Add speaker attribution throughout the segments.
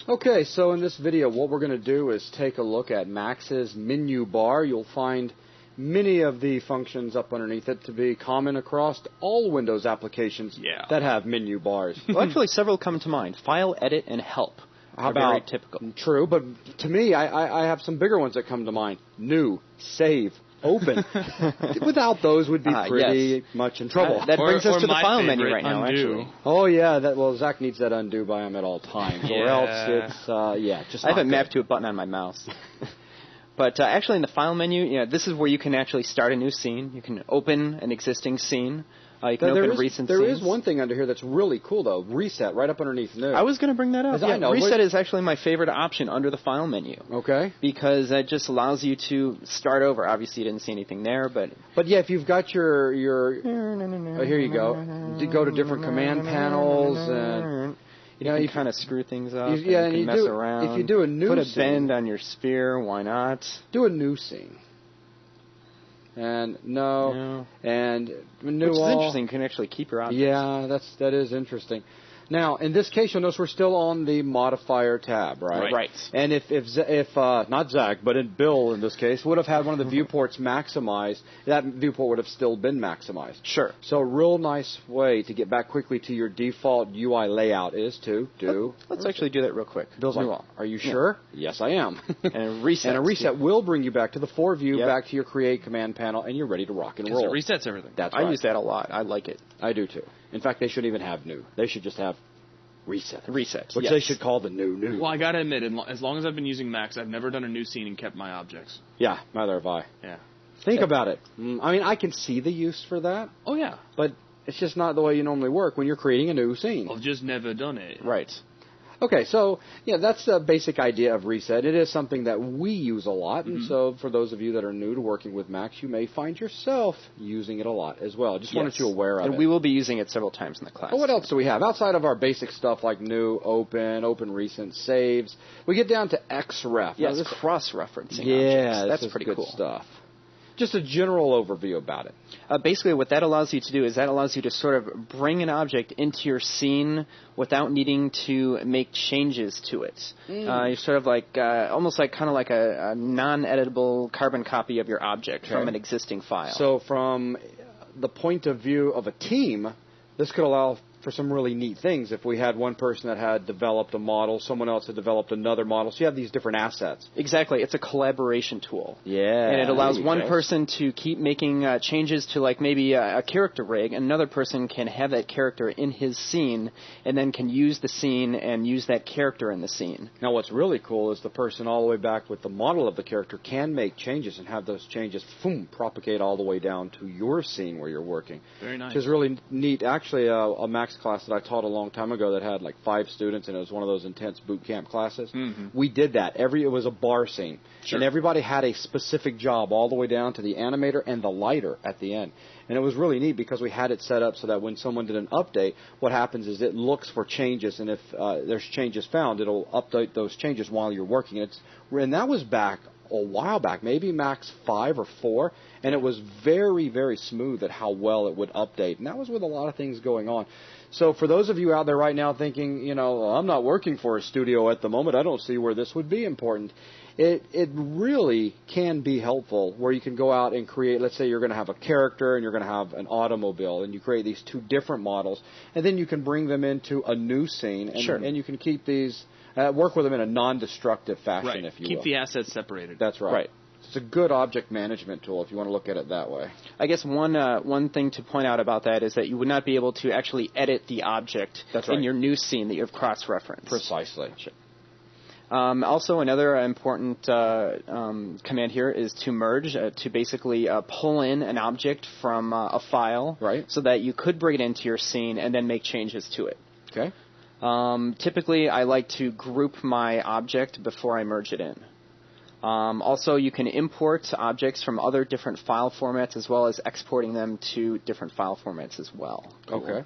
Speaker 1: Okay, so in this video, what we're going to do is take a look at Max's menu bar. You'll find many of the functions up underneath it to be common across all Windows applications that have menu bars.
Speaker 2: Well, actually, several come to mind. File, edit, and help.
Speaker 1: How about
Speaker 2: very typical?
Speaker 1: True, but to me, I have some bigger ones that come to mind. New, save, open. Without those, we'd be pretty much in trouble.
Speaker 2: That brings us to the file menu right now,
Speaker 3: undo.
Speaker 2: actually.
Speaker 1: Oh, yeah. Well, Zach needs that undo by him at all times, or else it's, just
Speaker 2: I have it
Speaker 1: not
Speaker 2: mapped
Speaker 1: good.
Speaker 2: to a button on my mouse. But actually, in the file menu, this is where you can actually start a new scene. You can open an existing scene. You can open recent scenes.
Speaker 1: There is one thing under here that's really cool, though. Reset, right up underneath new.
Speaker 2: I was going to bring that up.
Speaker 1: I know,
Speaker 2: Reset is actually my favorite option under the file menu.
Speaker 1: Okay.
Speaker 2: Because it just allows you to start over. Obviously, you didn't see anything there, but...
Speaker 1: But yeah, if you've got your here you go. You go to different command panels, and...
Speaker 2: You know, you kind of screw things up.
Speaker 1: You
Speaker 2: can mess around.
Speaker 1: If you do a new
Speaker 2: Put a
Speaker 1: scene,
Speaker 2: bend on your sphere, why not?
Speaker 1: Do a new scene. And and new.
Speaker 2: Which is interesting. You can actually keep your objects.
Speaker 1: Yeah, that is interesting. Now, in this case, you'll notice we're still on the modifier tab, right?
Speaker 2: Right.
Speaker 1: And if not Zach, but Bill in this case, would have had one of the viewports maximized, that viewport would have still been maximized.
Speaker 2: Sure.
Speaker 1: So a real nice way to get back quickly to your default UI layout is to do...
Speaker 2: Let's actually do that real quick.
Speaker 1: Bill's like, are you sure? Yes, I am.
Speaker 2: And a reset.
Speaker 1: And a reset will bring you back to the 4 view, back to your create command panel, and you're ready to rock and roll.
Speaker 3: It resets everything.
Speaker 1: That's right.
Speaker 2: I use that a lot. I like it.
Speaker 1: I do too. In fact, they shouldn't even have new. They should just have reset.
Speaker 2: Reset.
Speaker 1: Which they should call the new.
Speaker 3: Well, I gotta admit, as long as I've been using Max, I've never done a new scene and kept my objects.
Speaker 1: Yeah, neither have I.
Speaker 3: Yeah.
Speaker 1: Think about it. I mean, I can see the use for that.
Speaker 3: Oh, yeah.
Speaker 1: But it's just not the way you normally work when you're creating a new scene.
Speaker 3: I've just never done it.
Speaker 1: Right. Okay, so, that's the basic idea of reset. It is something that we use a lot, and so for those of you that are new to working with Max, you may find yourself using it a lot as well. Just wanted you aware of it.
Speaker 2: And we will be using it several times in the class.
Speaker 1: Well, what else do we have? Outside of our basic stuff like new, open recent, saves, we get down to XREF.
Speaker 2: Yes, cross-referencing
Speaker 1: Yeah,
Speaker 2: objects. That's
Speaker 1: pretty
Speaker 2: pretty
Speaker 1: good
Speaker 2: cool
Speaker 1: stuff. Just a general overview about it.
Speaker 2: Basically, what that allows you to do is that allows you to sort of bring an object into your scene without needing to make changes to it. You're sort of like, almost like kind of like a non-editable carbon copy of your object from an existing file.
Speaker 1: So from the point of view of a team, this could allow for some really neat things. If we had one person that had developed a model, someone else had developed another model, so you have these different assets.
Speaker 2: Exactly. It's a collaboration tool.
Speaker 1: Yeah.
Speaker 2: And it allows one person to keep making changes to like maybe a character rig, and another person can have that character in his scene and then can use the scene and use that character in the scene.
Speaker 1: Now what's really cool is the person all the way back with the model of the character can make changes and have those changes propagate all the way down to your scene where you're working.
Speaker 3: Very nice.
Speaker 1: Which is really neat. Actually, a Max class that I taught a long time ago that had like 5 students, and it was one of those intense boot camp classes. We did that. It was a bar scene. Sure. And everybody had a specific job all the way down to the animator and the lighter at the end. And it was really neat because we had it set up so that when someone did an update, what happens is it looks for changes, and if there's changes found, it'll update those changes while you're working. And that was back a while back, maybe Max 5 or 4, and it was very, very smooth at how well it would update. And that was with a lot of things going on. So for those of you out there right now thinking, I'm not working for a studio at the moment, I don't see where this would be important. It really can be helpful where you can go out and create, let's say you're going to have a character and you're going to have an automobile, and you create these 2 different models, and then you can bring them into a new scene, and you can keep these, work with them in a non-destructive fashion, if you will.
Speaker 3: Keep the assets separated.
Speaker 1: That's right. It's a good object management tool if you want to look at it that way.
Speaker 2: I guess one thing to point out about that is that you would not be able to actually edit the object in your new scene that you have cross-referenced.
Speaker 1: Precisely.
Speaker 2: Sure. Also, another important command here is to merge, to basically pull in an object from a file so that you could bring it into your scene and then make changes to it.
Speaker 1: Okay.
Speaker 2: Typically, I like to group my object before I merge it in. Also, you can import objects from other different file formats as well as exporting them to different file formats as well.
Speaker 1: Okay.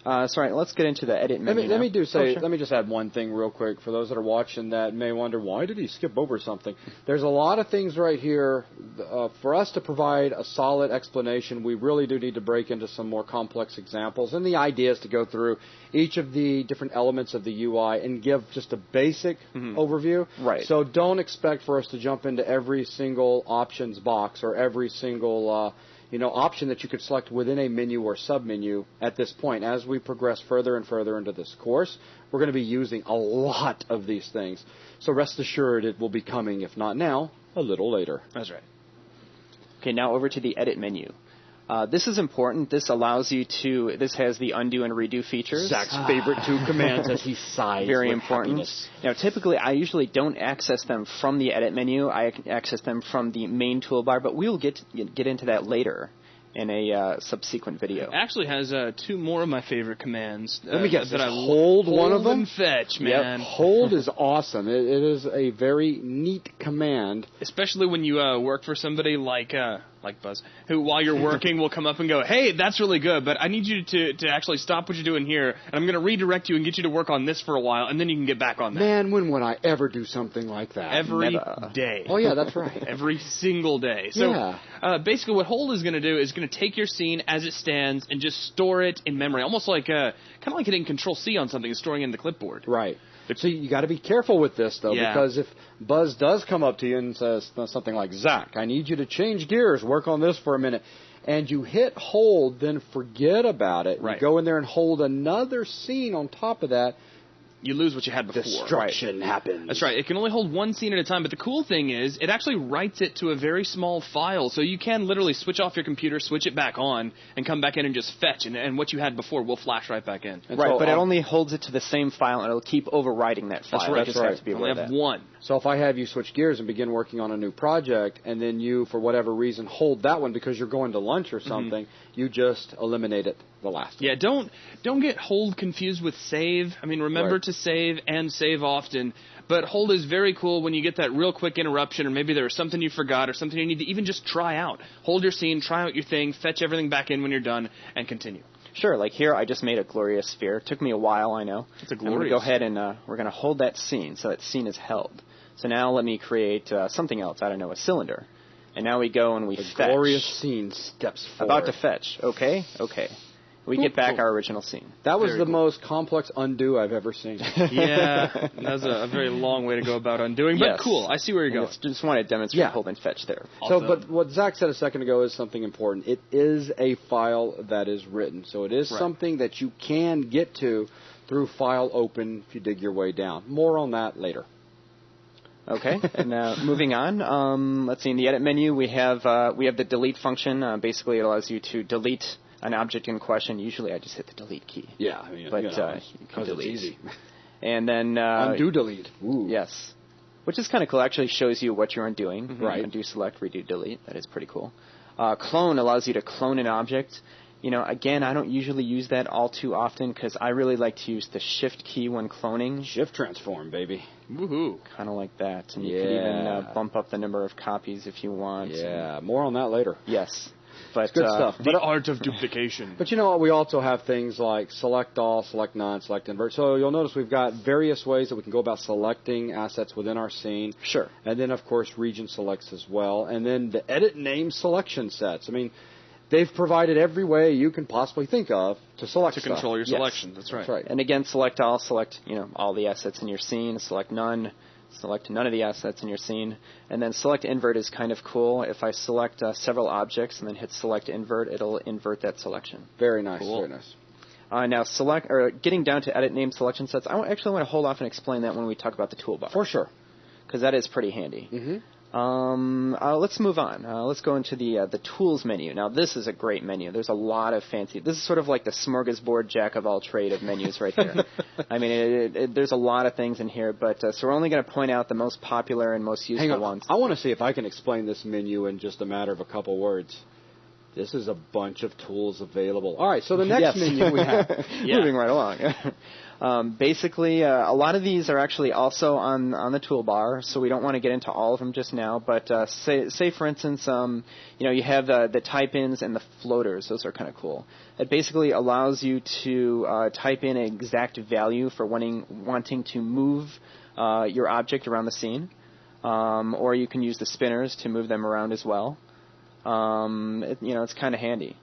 Speaker 2: Sorry, let's get into the edit menu.
Speaker 1: Let me
Speaker 2: sure.
Speaker 1: Let me just add one thing real quick for those that are watching that may wonder why did he skip over something. There's a lot of things right here for us to provide a solid explanation. We really do need to break into some more complex examples, and the idea is to go through each of the different elements of the UI and give just a basic overview.
Speaker 2: Right.
Speaker 1: So don't expect for us to jump into every single options box or every single option that you could select within a menu or submenu at this point. As we progress further and further into this course, we're going to be using a lot of these things. So rest assured it will be coming, if not now, a little later.
Speaker 2: That's right. Okay, now over to the edit menu. This is important. This allows you to, this has the undo and redo features.
Speaker 1: Zach's favorite 2 commands as he sighs.
Speaker 2: Very
Speaker 1: with
Speaker 2: important.
Speaker 1: Happiness.
Speaker 2: Now, typically, I usually don't access them from the edit menu. I access them from the main toolbar, but we'll get into that later in a subsequent video.
Speaker 3: It actually has 2 more of my favorite commands.
Speaker 1: Let me guess.
Speaker 3: That I
Speaker 1: hold one of them?
Speaker 3: And fetch, man.
Speaker 1: Yep. Hold is awesome. It is a very neat command.
Speaker 3: Especially when you work for somebody like Buzz, who while you're working will come up and go, hey, that's really good, but I need you to actually stop what you're doing here, and I'm going to redirect you and get you to work on this for a while, and then you can get back on that.
Speaker 1: Man, when would I ever do something like that?
Speaker 3: Every day.
Speaker 1: Oh, yeah, that's right.
Speaker 3: Every single day. So basically what hold is going to do is going to take your scene as it stands and just store it in memory, almost like kind of like hitting Control-C on something and storing it in the clipboard.
Speaker 1: Right. So you got to be careful with this, though, because if Buzz does come up to you and says something like, Zach, I need you to change gears, work on this for a minute, and you hit hold, then forget about it.
Speaker 3: Right.
Speaker 1: You go in there and hold another scene on top of that.
Speaker 3: You lose what you had before.
Speaker 1: Destruction happens.
Speaker 3: That's right. It can only hold 1 scene at a time, but the cool thing is it actually writes it to a very small file, so you can literally switch off your computer, switch it back on, and come back in and just fetch, and what you had before will flash right back in.
Speaker 2: Right, but it only holds it to the same file, and it'll keep overwriting that file.
Speaker 3: That's right.
Speaker 2: You just have to be aware of that.
Speaker 3: Only have 1.
Speaker 1: So if I have you switch gears and begin working on a new project, and then you, for whatever reason, hold that one because you're going to lunch or something, you just eliminated the last one.
Speaker 3: Yeah, don't get hold confused with save. I mean, remember to save and save often, but hold is very cool when you get that real quick interruption, or maybe there was something you forgot or something you need to even just try out. Hold your scene, try out your thing, fetch everything back in when you're done, and continue.
Speaker 2: Sure, like here I just made a glorious sphere. It took me a while, I know.
Speaker 3: It's a glorious.
Speaker 2: I'm going to go ahead and we're going to hold that scene so that scene is held. So now let me create something else, I don't know, a cylinder. And now we go and we fetch.
Speaker 1: The glorious scene steps forward.
Speaker 2: About to fetch. Okay. We get back our original scene.
Speaker 1: That was the most complex undo I've ever seen.
Speaker 3: Yeah, that's a very long way to go about undoing, but cool. I see where you're going.
Speaker 2: Just want to demonstrate hold and fetch there.
Speaker 1: So, but what Zach said a second ago is something important. It is a file that is written, so it is something that you can get to through file open if you dig your way down. More on that later.
Speaker 2: Okay, and moving on. Let's see. In the edit menu, we have the delete function. Basically, it allows you to delete an object in question. Usually I just hit the delete key.
Speaker 1: Yeah, I mean,
Speaker 2: but you can delete.
Speaker 1: It's easy.
Speaker 2: And then
Speaker 1: undo delete. Ooh.
Speaker 2: Yes, which is kind of cool. Actually shows you what you're undoing.
Speaker 1: Right.
Speaker 2: Undo select, redo delete. That is pretty cool. Clone allows you to clone an object. Again, I don't usually use that all too often because I really like to use the shift key when cloning.
Speaker 1: Shift transform, baby.
Speaker 3: Woohoo.
Speaker 2: Kind of like that. And you can even bump up the number of copies if you want.
Speaker 1: Yeah, more on that later.
Speaker 2: Yes. But
Speaker 1: it's good stuff.
Speaker 3: The art of duplication.
Speaker 1: But you know what? We also have things like select all, select none, select invert. So you'll notice we've got various ways that we can go about selecting assets within our scene.
Speaker 2: Sure.
Speaker 1: And then, of course, region selects as well. And then the edit name selection sets. I mean, they've provided every way you can possibly think of to select
Speaker 3: to control your selection. That's right.
Speaker 1: That's right.
Speaker 2: And again, select all, select all the assets in your scene. Select none. Select none of the assets in your scene. And then select invert is kind of cool. If I select several objects and then hit select invert, it'll invert that selection.
Speaker 1: Very nice.
Speaker 2: Cool.
Speaker 1: Very nice.
Speaker 2: Now, getting down to edit name selection sets, I actually want to hold off and explain that when we talk about the toolbar.
Speaker 1: For sure.
Speaker 2: Because that is pretty handy.
Speaker 1: Mm-hmm.
Speaker 2: Let's move on. Let's go into the tools menu. Now, this is a great menu. There's a lot of fancy. This is sort of like the smorgasbord jack of all trade of menus right here. I mean, there's a lot of things in here, but so we're only going to point out the most popular and most useful ones.
Speaker 1: I want to see if I can explain this menu in just a matter of a couple words. This is a bunch of tools available. All right, so the next menu we have.
Speaker 2: Moving right along. Basically, a lot of these are actually also on the toolbar, so we don't want to get into all of them just now. But say for instance, you have the type-ins and the floaters. Those are kind of cool. It basically allows you to type in an exact value for wanting to move your object around the scene, or you can use the spinners to move them around as well. It's kind of handy.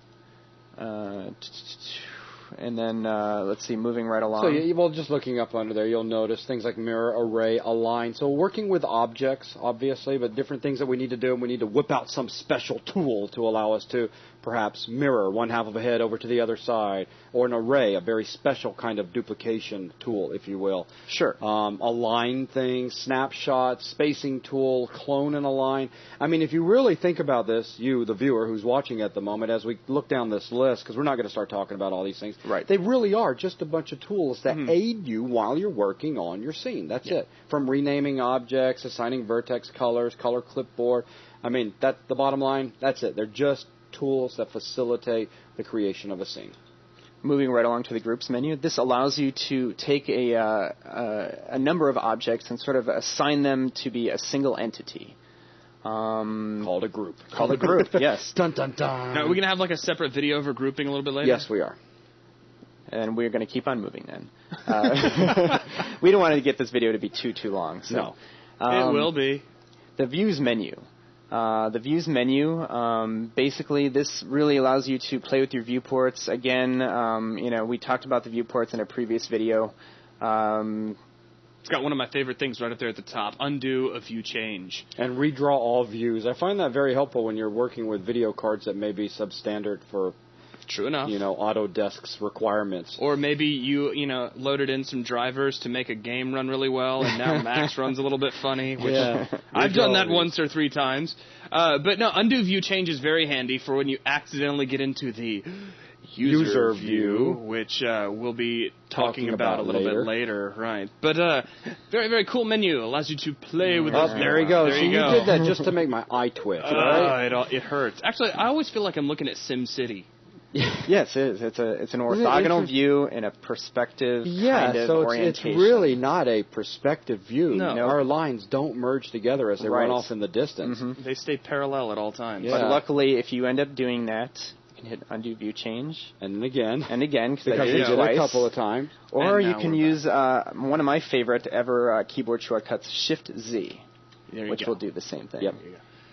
Speaker 2: And then, let's see, moving right along.
Speaker 1: So, just looking up under there, you'll notice things like mirror, array, align. So working with objects, obviously, but different things that we need to do, and we need to whip out some special tool to allow us to perhaps mirror one half of a head over to the other side, or an array, a very special kind of duplication tool, if you will.
Speaker 2: Sure.
Speaker 1: Align things, snapshots, spacing tool, clone and align. I mean, if you really think about this, you, the viewer who's watching at the moment, as we look down this list, because we're not going to start talking about all these things,
Speaker 2: right.
Speaker 1: They really are just a bunch of tools that aid you while you're working on your scene. That's it. From renaming objects, assigning vertex colors, color clipboard. I mean, that's the bottom line. That's it. They're just tools that facilitate the creation of a scene.
Speaker 2: Moving right along to the groups menu, this allows you to take a number of objects and sort of assign them to be a single entity.
Speaker 1: Called a group.
Speaker 2: Called a group, yes.
Speaker 1: Dun, dun, dun.
Speaker 3: Now, are we going to have like a separate video for grouping a little bit later?
Speaker 1: Yes, we are.
Speaker 2: And we're going to keep on moving then. We don't want to get this video to be too long. So.
Speaker 3: No. It will be.
Speaker 2: The Views menu. The Views menu, basically, this really allows you to play with your viewports. Again, we talked about the viewports in a previous video.
Speaker 3: It's got one of my favorite things right up there at the top, undo a view change.
Speaker 1: And redraw all views. I find that very helpful when you're working with video cards that may be substandard for...
Speaker 3: True enough.
Speaker 1: Autodesk's requirements.
Speaker 3: Or maybe you loaded in some drivers to make a game run really well, and now Max runs a little bit funny, which I've done that once or 3 times. But no, undo view change is very handy for when you accidentally get into the user view, which we'll be talking about a little bit later. Right. But very, very cool menu. Allows you to play with those.
Speaker 1: There you go. You did that just to make my eye twitch, right?
Speaker 3: It hurts. Actually, I always feel like I'm looking at SimCity.
Speaker 2: Yes, it is. It's an orthogonal view in a perspective kind of orientation.
Speaker 1: It's really not a perspective view.
Speaker 3: No.
Speaker 1: Our lines don't merge together as they run off in the distance.
Speaker 2: Mm-hmm.
Speaker 3: They stay parallel at all times.
Speaker 2: Yeah. But luckily, if you end up doing that, you can hit undo view change.
Speaker 1: And again.
Speaker 2: Because
Speaker 1: I did it a couple of times.
Speaker 2: Or you can use one of my favorite ever keyboard shortcuts, Shift-Z, which will do the same thing.
Speaker 1: Yep.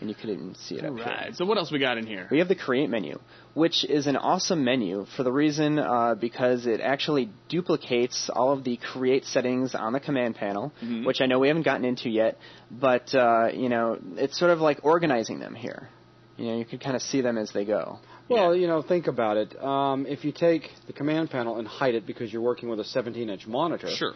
Speaker 2: And you can even see it up here.
Speaker 3: So what else we got in here?
Speaker 2: We have the Create menu, which is an awesome menu for the reason because it actually duplicates all of the Create settings on the command panel, which I know we haven't gotten into yet, but it's sort of like organizing them here. You can kind of see them as they go.
Speaker 1: Well, think about it. If you take the command panel and hide it because you're working with a 17-inch monitor,
Speaker 3: sure,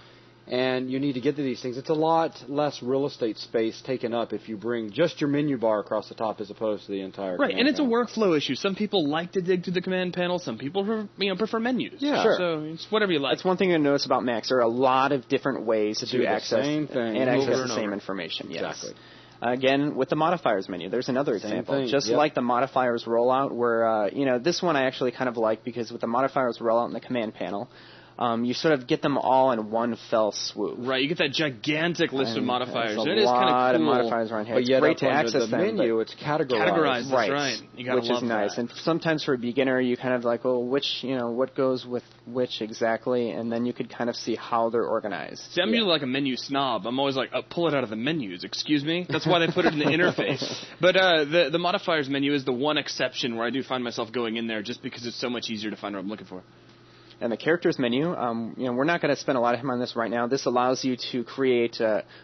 Speaker 1: and you need to get to these things, it's a lot less real estate space taken up if you bring just your menu bar across the top as opposed to the entire
Speaker 3: right, and it's
Speaker 1: panel.
Speaker 3: a workflow issue. Some people like to dig through the command panel. Some people prefer menus.
Speaker 2: Yeah, sure.
Speaker 3: So it's whatever you like.
Speaker 2: That's one thing to notice about Macs. There are a lot of different ways to access
Speaker 1: same thing
Speaker 2: and access the same information. Yes.
Speaker 1: Exactly.
Speaker 2: Again, with the modifiers menu, there's another example.
Speaker 1: Thing.
Speaker 2: Just like the modifiers rollout, where this one I actually kind of like because with the modifiers rollout in the command panel, you sort of get them all in one fell swoop.
Speaker 3: Right, you get that gigantic list of modifiers.
Speaker 2: There's
Speaker 3: it is kind of cool.
Speaker 2: A lot of modifiers around here.
Speaker 1: But
Speaker 2: it's
Speaker 1: yet
Speaker 2: great to
Speaker 1: under
Speaker 2: access
Speaker 1: the menu, it's categorized.
Speaker 3: That's right. You gotta
Speaker 2: which
Speaker 3: love
Speaker 2: is nice.
Speaker 3: that.
Speaker 2: And sometimes for a beginner, you kind of like, what goes with which exactly, and then you could kind of see how they're organized.
Speaker 3: See, I'm usually like a menu snob. I'm always like, pull it out of the menus. Excuse me? That's why they put it in the interface. But the modifiers menu is the one exception where I do find myself going in there just because it's so much easier to find what I'm looking for.
Speaker 2: And the characters menu, we're not going to spend a lot of time on this right now. This allows you to create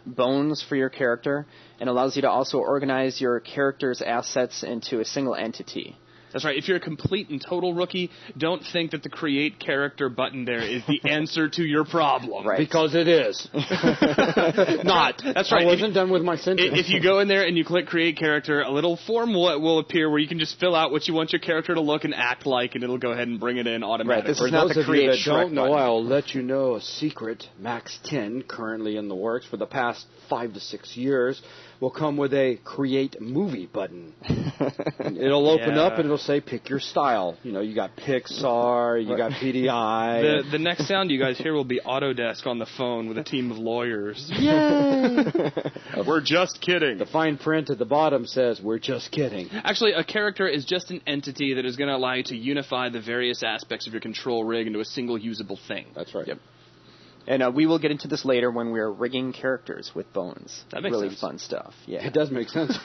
Speaker 2: bones for your character and allows you to also organize your character's assets into a single entity.
Speaker 3: That's right. If you're a complete and total rookie, don't think that the Create Character button there is the answer to your problem.
Speaker 2: Right.
Speaker 1: Because it is. Not.
Speaker 3: That's right.
Speaker 1: I wasn't done with my sentence.
Speaker 3: If you go in there and you click Create Character, a little form will appear where you can just fill out what you want your character to look and act like, and it'll go ahead and bring it in automatically.
Speaker 2: Right. This is not the Create
Speaker 1: that don't know,
Speaker 2: button.
Speaker 1: I'll let you know a secret. Max 10, currently in the works for the past 5 to 6 years, will come with a Create Movie button. It'll open up and it'll say pick your style. You know, you got Pixar, you got PDI.
Speaker 3: The next sound you guys hear will be Autodesk on the phone with a team of lawyers.
Speaker 1: Yay!
Speaker 3: We're just kidding.
Speaker 1: The fine print at the bottom says, we're just kidding.
Speaker 3: Actually, a character is just an entity that is going to allow you to unify the various aspects of your control rig into a single usable thing.
Speaker 1: That's right.
Speaker 2: Yep. And we will get into this later when we're rigging characters with bones.
Speaker 3: That makes
Speaker 2: really
Speaker 3: sense.
Speaker 2: Fun stuff. Yeah,
Speaker 1: It does make sense.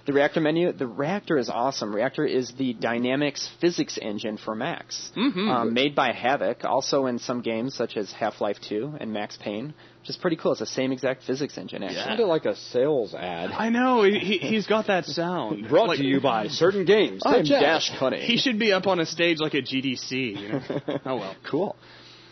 Speaker 2: The Reactor menu. The Reactor is awesome. Reactor is the dynamics physics engine for Max, made by Havoc. Also in some games such as Half-Life 2 and Max Payne, which is pretty cool. It's the same exact physics engine. Actually.
Speaker 1: It sounded like a sales ad.
Speaker 3: I know. He's got that sound.
Speaker 1: Brought to you by certain games.
Speaker 2: I'm Dash Cunning.
Speaker 3: He should be up on a stage like a GDC. You know? Oh well.
Speaker 2: Cool.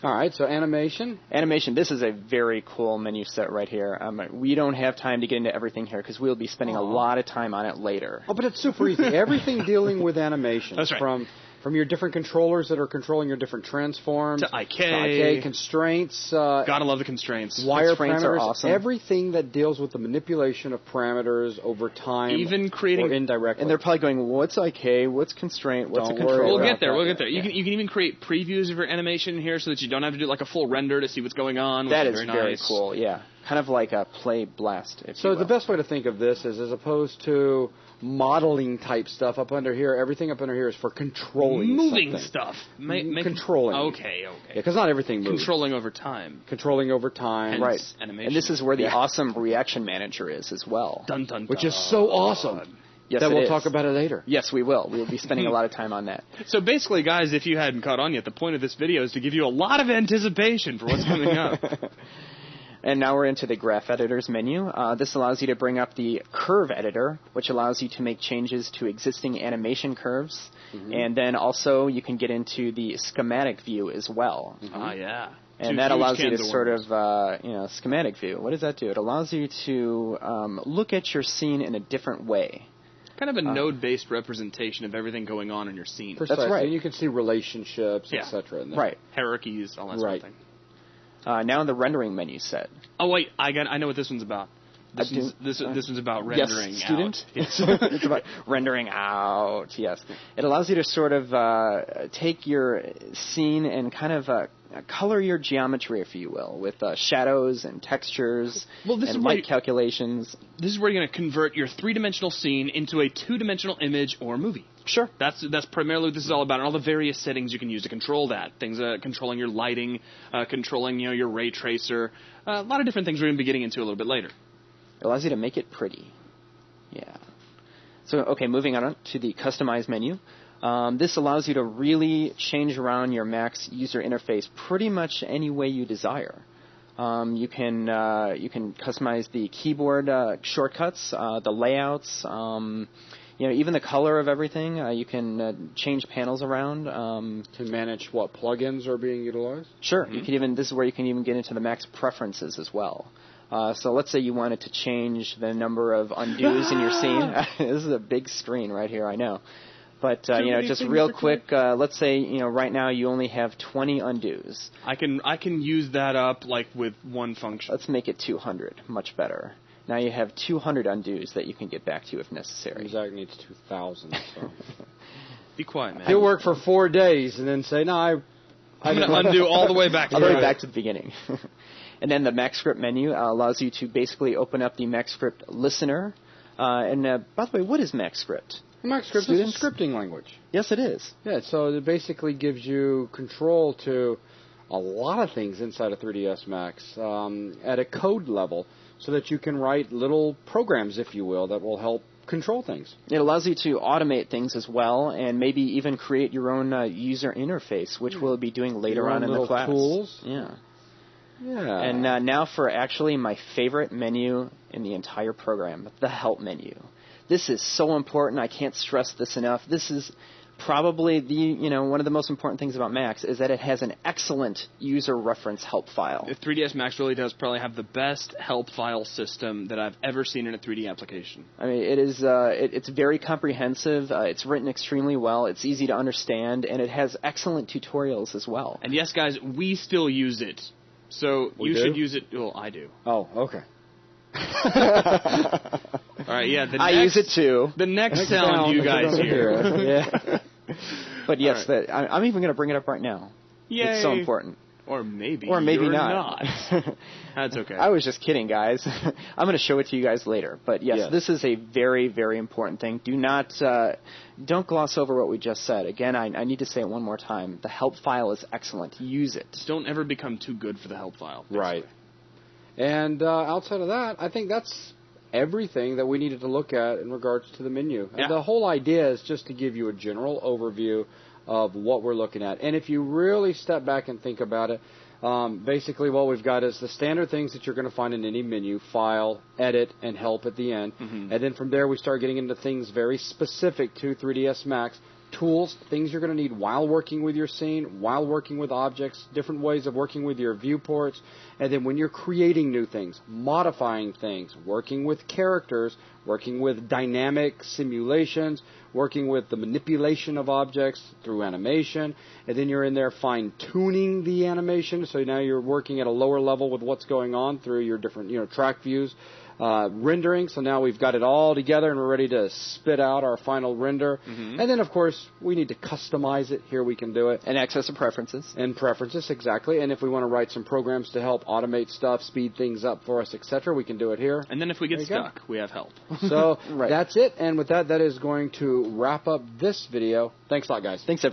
Speaker 1: All right, so animation.
Speaker 2: Animation, this is a very cool menu set right here. We don't have time to get into everything here because we'll be spending a lot of time on it later.
Speaker 1: Oh, but it's super easy. Everything dealing with animation.
Speaker 3: That's right.
Speaker 1: From your different controllers that are controlling your different transforms.
Speaker 3: To IK.
Speaker 1: Constraints.
Speaker 3: Gotta love the constraints.
Speaker 1: Wire
Speaker 2: Constraints
Speaker 1: parameters.
Speaker 2: are awesome.
Speaker 1: Everything that deals with the manipulation of parameters over time.
Speaker 3: Even creating...
Speaker 1: Or indirectly.
Speaker 2: And they're probably going, what's IK, what's constraint, what's
Speaker 1: Don't
Speaker 2: a
Speaker 1: worry
Speaker 2: control?
Speaker 3: We'll get there.
Speaker 1: that.
Speaker 3: We'll get there.
Speaker 1: Yeah.
Speaker 3: You can even create previews of your animation here so that you don't have to do like a full render to see what's going on. Which
Speaker 2: That
Speaker 3: is
Speaker 2: is
Speaker 3: very
Speaker 2: very
Speaker 3: nice.
Speaker 2: cool, yeah. Kind of like a play blast, if you
Speaker 1: So
Speaker 2: will.
Speaker 1: the best way to think of this is, as opposed to modeling type stuff up under here, everything up under here is for controlling
Speaker 3: Moving
Speaker 1: something.
Speaker 3: stuff.
Speaker 1: Controlling.
Speaker 3: Okay.
Speaker 1: Yeah, because not everything moves.
Speaker 3: Controlling over time.
Speaker 1: Controlling over time.
Speaker 3: Hence
Speaker 2: Right.
Speaker 3: animation.
Speaker 2: And this is where the
Speaker 1: Yeah.
Speaker 2: awesome reaction manager is as well.
Speaker 3: Dun, dun, dun.
Speaker 1: Which is so awesome.
Speaker 2: Yes,
Speaker 1: that
Speaker 2: it
Speaker 1: we'll
Speaker 2: is.
Speaker 1: talk about it later.
Speaker 2: Yes, we will. We will be spending a lot of time on that.
Speaker 3: So basically, guys, if you hadn't caught on yet, the point of this video is to give you a lot of anticipation for what's coming up.
Speaker 2: And now we're into the graph editors menu. This allows you to bring up the curve editor, which allows you to make changes to existing animation curves. And then also you can get into the schematic view as well.
Speaker 3: Yeah.
Speaker 2: And
Speaker 3: Two
Speaker 2: that
Speaker 3: huge
Speaker 2: allows you
Speaker 3: cans
Speaker 2: to
Speaker 3: of
Speaker 2: sort
Speaker 3: worms.
Speaker 2: of, schematic view. What does that do? It allows you to look at your scene in a different way.
Speaker 3: Kind of a node-based representation of everything going on in your scene.
Speaker 1: Precisely.
Speaker 2: right.
Speaker 1: And you can see relationships,
Speaker 3: Yeah.
Speaker 1: etc. in there.
Speaker 2: Right.
Speaker 3: Hierarchies, all that sort of thing.
Speaker 2: Now the rendering menu set.
Speaker 3: Oh wait, I know what this one's about. This one's about rendering
Speaker 2: yes, student.
Speaker 3: out. Yes.
Speaker 2: It's about rendering out. Yes, it allows you to sort of take your scene and kind of color your geometry, if you will, with shadows and textures and light calculations.
Speaker 3: This is where you're going to convert your three-dimensional scene into a two-dimensional image or movie.
Speaker 2: Sure.
Speaker 3: That's primarily what this is all about, and all the various settings you can use to control that. Things controlling your lighting, controlling your ray tracer, a lot of different things we're going to be getting into a little bit later.
Speaker 2: It allows you to make it pretty. Yeah. So, okay, moving on to the Customize menu. This allows you to really change around your Max user interface pretty much any way you desire. You can customize the keyboard shortcuts, the layouts, even the color of everything. You can change panels around.
Speaker 1: To manage what plugins are being utilized?
Speaker 2: Sure. You can this is where you can even get into the Max preferences as well. So let's say you wanted to change the number of undos in your scene. This is a big screen right here, I know. But, just real quick, let's say, right now you only have 20 undos.
Speaker 3: I can use that up, like, with one function.
Speaker 2: Let's make it 200. Much better. Now you have 200 undos that you can get back to if necessary.
Speaker 1: Zach needs 2,000. So.
Speaker 3: Be quiet, man.
Speaker 1: He'll work for 4 days and then say, no, I'm
Speaker 3: going to undo all the way back to
Speaker 2: all the way back to the beginning. And then the MaxScript menu allows you to basically open up the MaxScript listener. By the way, what is MaxScript?
Speaker 1: MaxScript is a scripting language.
Speaker 2: Yes, it is.
Speaker 1: Yeah, so it basically gives you control to a lot of things inside of 3ds Max at a code level so that you can write little programs, if you will, that will help control things.
Speaker 2: It allows you to automate things as well and maybe even create your own user interface, which we'll be doing later on in the class.
Speaker 1: Tools.
Speaker 2: Yeah.
Speaker 1: Yeah.
Speaker 2: And now for actually my favorite menu in the entire program, the Help menu. This is so important. I can't stress this enough. This is probably one of the most important things about Max is that it has an excellent user reference help file.
Speaker 3: 3ds Max really does probably have the best help file system that I've ever seen in a 3D application.
Speaker 2: I mean, it is it's very comprehensive. It's written extremely well. It's easy to understand, and it has excellent tutorials as well.
Speaker 3: And yes, guys, we still use it. So you should use it. Well, I do.
Speaker 1: Oh, okay.
Speaker 3: All right, yeah.
Speaker 2: I use it too.
Speaker 3: The next sound you guys hear.
Speaker 1: Yeah.
Speaker 2: But yes, right. I'm even going to bring it up right now.
Speaker 3: Yay.
Speaker 2: It's so important.
Speaker 3: Or maybe
Speaker 2: you're
Speaker 3: not. That's okay.
Speaker 2: I was just kidding, guys. I'm going to show it to you guys later. But yes, this is a very, very important thing. Don't gloss over what we just said. Again, I need to say it one more time. The help file is excellent. Use it.
Speaker 3: Don't ever become too good for the help file. Basically.
Speaker 1: Right. And outside of that, I think that's everything that we needed to look at in regards to the menu.
Speaker 3: Yeah.
Speaker 1: And the whole idea is just to give you a general overview of what we're looking at. And if you really step back and think about it, basically what we've got is the standard things that you're going to find in any menu: file, edit, and help at the end. Mm-hmm. And then from there we start getting into things very specific to 3ds Max. Tools, things you're going to need while working with your scene, while working with objects, different ways of working with your viewports, and then when you're creating new things, modifying things, working with characters, working with dynamic simulations, working with the manipulation of objects through animation, and then you're in there fine-tuning the animation, so now you're working at a lower level with what's going on through your different, track views. Rendering, so now we've got it all together and we're ready to spit out our final render. Mm-hmm. And then, of course, we need to customize it. Here we can do it.
Speaker 2: And access to preferences.
Speaker 1: And preferences, exactly. And if we want to write some programs to help automate stuff, speed things up for us, etc., we can do it here.
Speaker 3: And then if we get stuck, we have help.
Speaker 1: So that's it. And with that, that is going to wrap up this video. Thanks a lot, guys.
Speaker 2: Thanks, everyone.